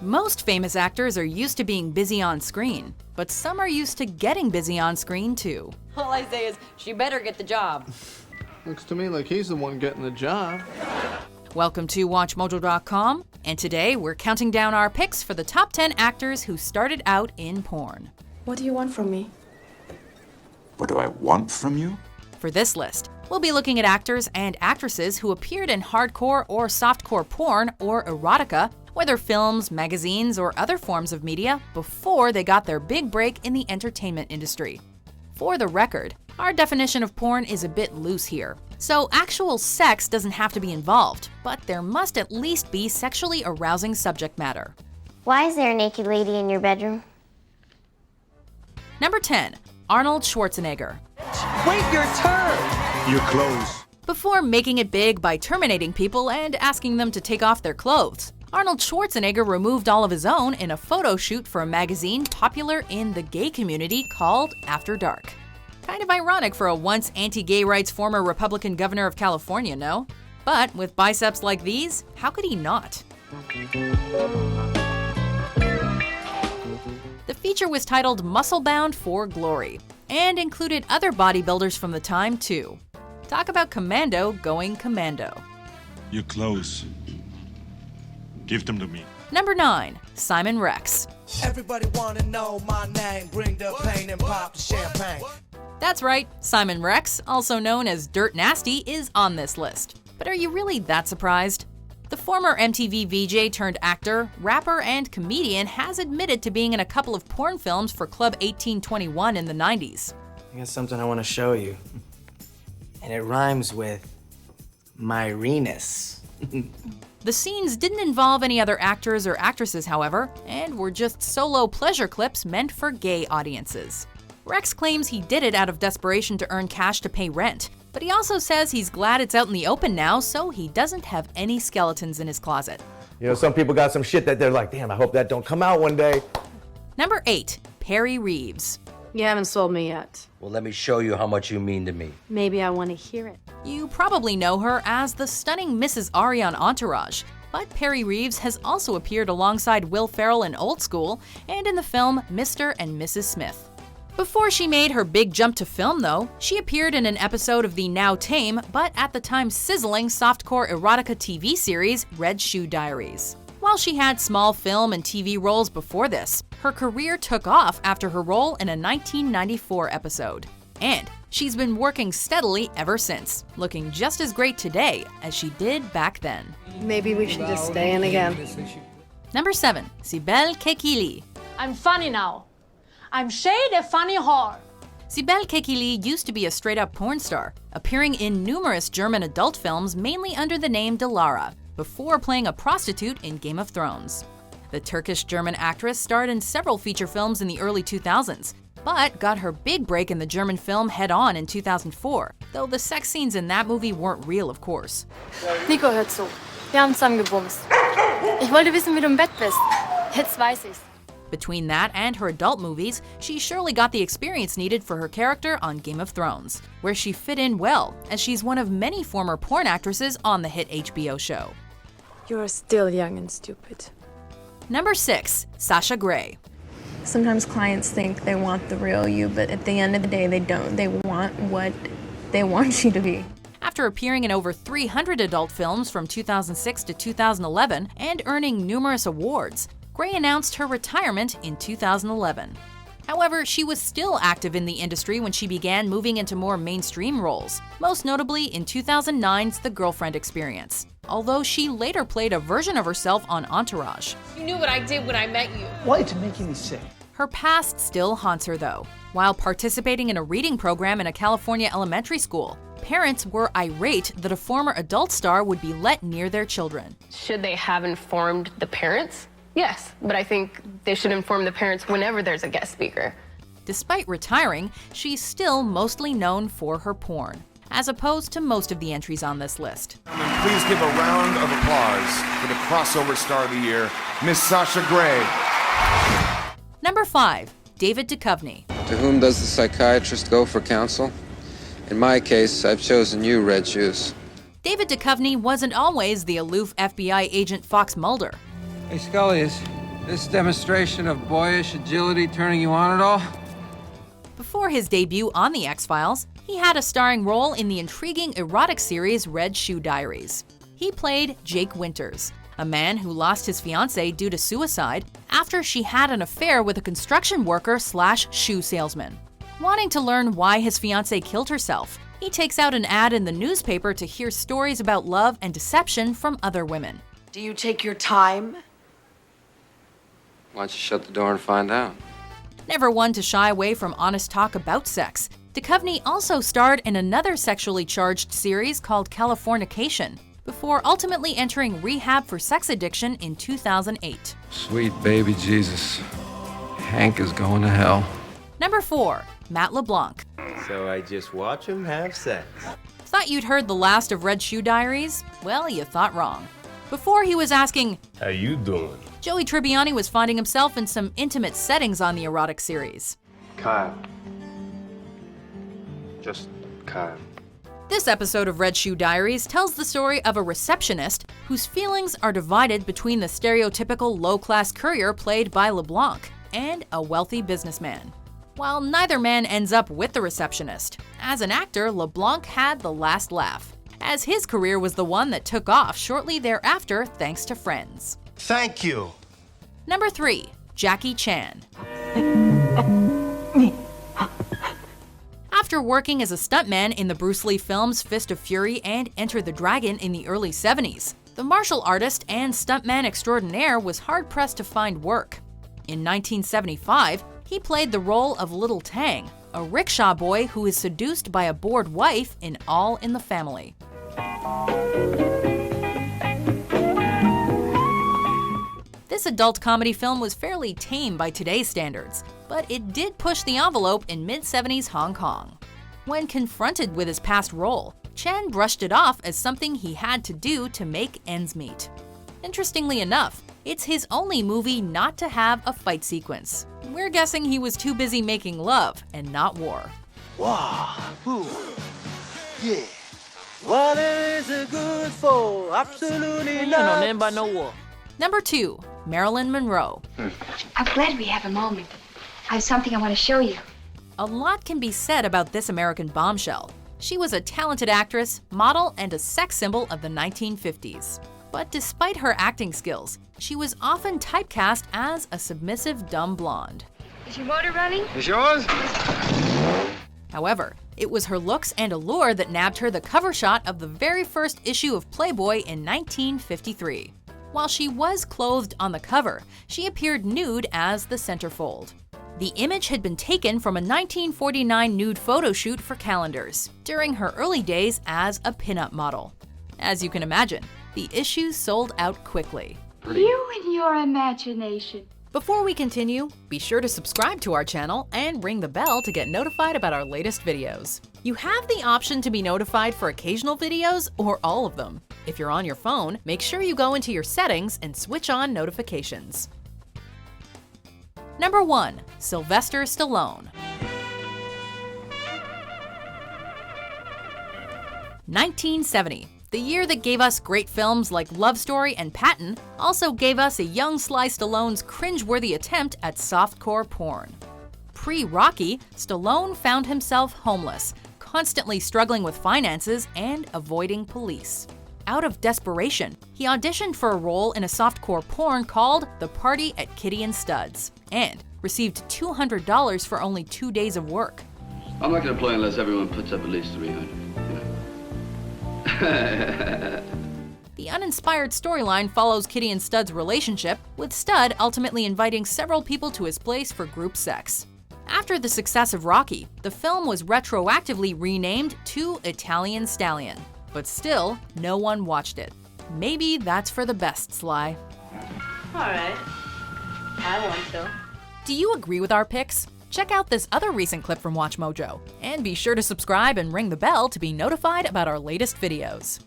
Most famous actors are used to being busy on screen, but some are used to getting busy on screen too. All I say is, she better get the job. Looks to me like he's the one getting the job. Welcome to WatchMojo.com, and today we're counting down our picks for the top 10 actors who started out in porn. What do you want from me? What do I want from you? For this list, we'll be looking at actors and actresses who appeared in hardcore or softcore porn or erotica, whether films, magazines, or other forms of media, before they got their big break in the entertainment industry. For the record, our definition of porn is a bit loose here. So actual sex doesn't have to be involved, but there must at least be sexually arousing subject matter. Why is there a naked lady in your bedroom? Number 10. Arnold Schwarzenegger. Wait your turn! You're close. Before making it big by terminating people and asking them to take off their clothes, Arnold Schwarzenegger removed all of his own in a photo shoot for a magazine popular in the gay community called After Dark. Kind of ironic for a once anti-gay rights former Republican governor of California, no? But with biceps like these, how could he not? The feature was titled Muscle-Bound for Glory and included other bodybuilders from the time too. Talk about commando going commando. You're close. Give them to me. Number 9. Simon Rex. Everybody wanna know my name. Bring the pain and pop the champagne. That's right, Simon Rex, also known as Dirt Nasty, is on this list. But are you really that surprised? The former MTV VJ turned actor, rapper, and comedian has admitted to being in a couple of porn films for Club 1821 in the 90s. I got something I want to show you. And it rhymes with Myrenus. The scenes didn't involve any other actors or actresses, however, and were just solo pleasure clips meant for gay audiences. Rex claims he did it out of desperation to earn cash to pay rent, but he also says he's glad it's out in the open now, so he doesn't have any skeletons in his closet. You know, some people got some shit that they're like, damn, I hope that don't come out one day. Number 8. Perry Reeves. You haven't sold me yet. Well, let me show you how much you mean to me. Maybe I want to hear it. You probably know her as the stunning Mrs. Ari on Entourage, but Perry Reeves has also appeared alongside Will Ferrell in Old School and in the film Mr. and Mrs. Smith. Before she made her big jump to film, though, she appeared in an episode of the now tame, but at the time sizzling softcore erotica TV series Red Shoe Diaries. While she had small film and TV roles before this, her career took off after her role in a 1994 episode. And she's been working steadily ever since, looking just as great today as she did back then. Maybe we should just stay in again. Number 7. Sibel Kekeli. I'm funny now. I'm shade a funny whore. Sibel Kekeli used to be a straight-up porn star, appearing in numerous German adult films mainly under the name Dilara, before playing a prostitute in Game of Thrones. The Turkish-German actress starred in several feature films in the early 2000s, but got her big break in the German film Head On in 2004, though the sex scenes in that movie weren't real, of course. Nico, hör zu. Wir haben zusammen gebumst. Ich wollte wissen, wie du im Bett bist. Jetzt weiß ich's. Between that and her adult movies, she surely got the experience needed for her character on Game of Thrones, where she fit in well, as she's one of many former porn actresses on the hit HBO show. You're still young and stupid. Number 6. Sasha Grey. Sometimes clients think they want the real you, but at the end of the day, they don't. They want what they want you to be. After appearing in over 300 adult films from 2006 to 2011 and earning numerous awards, Grey announced her retirement in 2011. However, she was still active in the industry when she began moving into more mainstream roles, most notably in 2009's The Girlfriend Experience, although she later played a version of herself on Entourage. You knew what I did when I met you. Why is it making me sick? Her past still haunts her, though. While participating in a reading program in a California elementary school, parents were irate that a former adult star would be let near their children. Should they have informed the parents? Yes, but I think they should inform the parents whenever there's a guest speaker. Despite retiring, she's still mostly known for her porn, as opposed to most of the entries on this list. Please give a round of applause for the crossover star of the year, Miss Sasha Grey. Number 5. David Duchovny. To whom does the psychiatrist go for counsel? In my case, I've chosen you, Red Shoes. David Duchovny wasn't always the aloof FBI agent Fox Mulder. Hey, Scully, is This demonstration of boyish agility turning you on at all? Before his debut on The X-Files, he had a starring role in the intriguing erotic series Red Shoe Diaries. He played Jake Winters, a man who lost his fiancée due to suicide after she had an affair with a construction worker / shoe salesman. Wanting to learn why his fiancée killed herself, he takes out an ad in the newspaper to hear stories about love and deception from other women. Do you take your time? Why don't you shut the door and find out? Never one to shy away from honest talk about sex, Duchovny also starred in another sexually charged series called Californication, before ultimately entering rehab for sex addiction in 2008. Sweet baby Jesus. Hank is going to hell. Number 4. Matt LeBlanc. So I just watch him have sex. Thought you'd heard the last of Red Shoe Diaries? Well, you thought wrong. Before he was asking, "How you doing?" Joey Tribbiani was finding himself in some intimate settings on the erotic series. Kyle. Just Kyle. This episode of Red Shoe Diaries tells the story of a receptionist whose feelings are divided between the stereotypical low-class courier played by LeBlanc and a wealthy businessman. While neither man ends up with the receptionist, as an actor, LeBlanc had the last laugh, as his career was the one that took off shortly thereafter thanks to Friends. Thank you. Number 3. Jackie Chan. After working as a stuntman in the Bruce Lee films Fist of Fury and Enter the Dragon in the early 70s, the martial artist and stuntman extraordinaire was hard-pressed to find work. In 1975, he played the role of Little Tang, a rickshaw boy who is seduced by a bored wife in All in the Family. This adult comedy film was fairly tame by today's standards, but it did push the envelope in mid-70s Hong Kong. When confronted with his past role, Chan brushed it off as something he had to do to make ends meet. Interestingly enough, it's his only movie not to have a fight sequence. We're guessing he was too busy making love and not war. Wow. Ooh. Yeah. What is it good for? Absolutely nothing but no war. Number 2. Marilyn Monroe. I'm glad we have a moment. I have something I want to show you. A lot can be said about this American bombshell. She was a talented actress, model, and a sex symbol of the 1950s. But despite her acting skills, she was often typecast as a submissive dumb blonde. Is your motor running? Is yours? However, it was her looks and allure that nabbed her the cover shot of the very first issue of Playboy in 1953. While she was clothed on the cover, she appeared nude as the centerfold. The image had been taken from a 1949 nude photo shoot for Calendars, during her early days as a pinup model. As you can imagine, the issue sold out quickly. You and your imagination. Before we continue, be sure to subscribe to our channel and ring the bell to get notified about our latest videos. You have the option to be notified for occasional videos or all of them. If you're on your phone, make sure you go into your settings and switch on notifications. Number 1. Sylvester Stallone. 1970. The year that gave us great films like Love Story and Patton also gave us a young Sly Stallone's cringeworthy attempt at softcore porn. Pre-Rocky, Stallone found himself homeless, constantly struggling with finances and avoiding police. Out of desperation, he auditioned for a role in a softcore porn called The Party at Kitty and Studs and received $200 for only 2 days of work. I'm not going to play unless everyone puts up at least 300. The uninspired storyline follows Kitty and Stud's relationship, with Stud ultimately inviting several people to his place for group sex. After the success of Rocky, the film was retroactively renamed to Italian Stallion, but still, no one watched it. Maybe that's for the best, Sly. All right. I want to. Do you agree with our picks? Check out this other recent clip from WatchMojo, and be sure to subscribe and ring the bell to be notified about our latest videos.